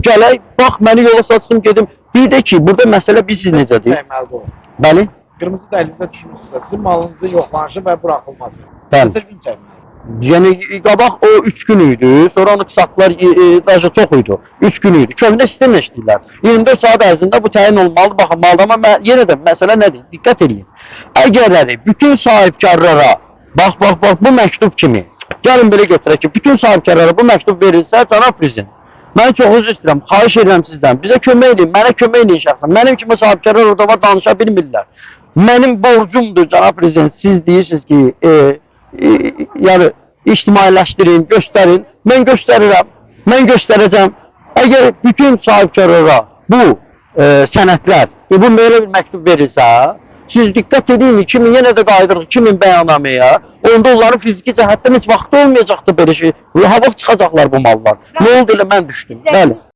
gələk, bax, məni yola saçdım, gedim. Bir də ki, burada məsələ biz necədir? Bəli. Qırmızı dəhlizdə düşmüşsə, sizin malınızın yoxlanışı və buraxılması. Bəli. Neçə gün çəkməli? Yəni, qabaq o 3 gün idi, sonra saatlar daha çox idi. 3 gün idi. Köhnə sistemlə işləyirlər. 24 saat ərzində bu təyin olmalı, baxılmalıdır. Amma yenə də məsələ nədir? Diqqət edin. Əgərləri bütün sahibkarlara, bax, bu məktub kimi, gəlin belə götürək ki, bütün sahibkarlara bu məktub verilsə, cənab prezident, mən çox üzr istəyirəm, xahiş edirəm sizdən, bizə kömək edin, mənə kömək edin şəxsən. Mənim kimi sahibkarlar orada var, danışa bilmirlər. Mənim borcumdur, cənab prezident, siz deyirsiniz ki, yəni ictimailəşdirin, göstərin. Mən göstərirəm, mən göstərəcəm. Əgər bütün sahibkarlara bu sənədlər, bu belə bir məktub verilsə, siz diqqət edin, 2000 yenə də qayıdırıq 2000 bəyannaməyə, onda onların fiziki cəhətdən heç vaxtı olmayacaqdı belə şey. Hava çıxacaqlar bu mallar. Nə oldu elə mən düşdüm. Bəli.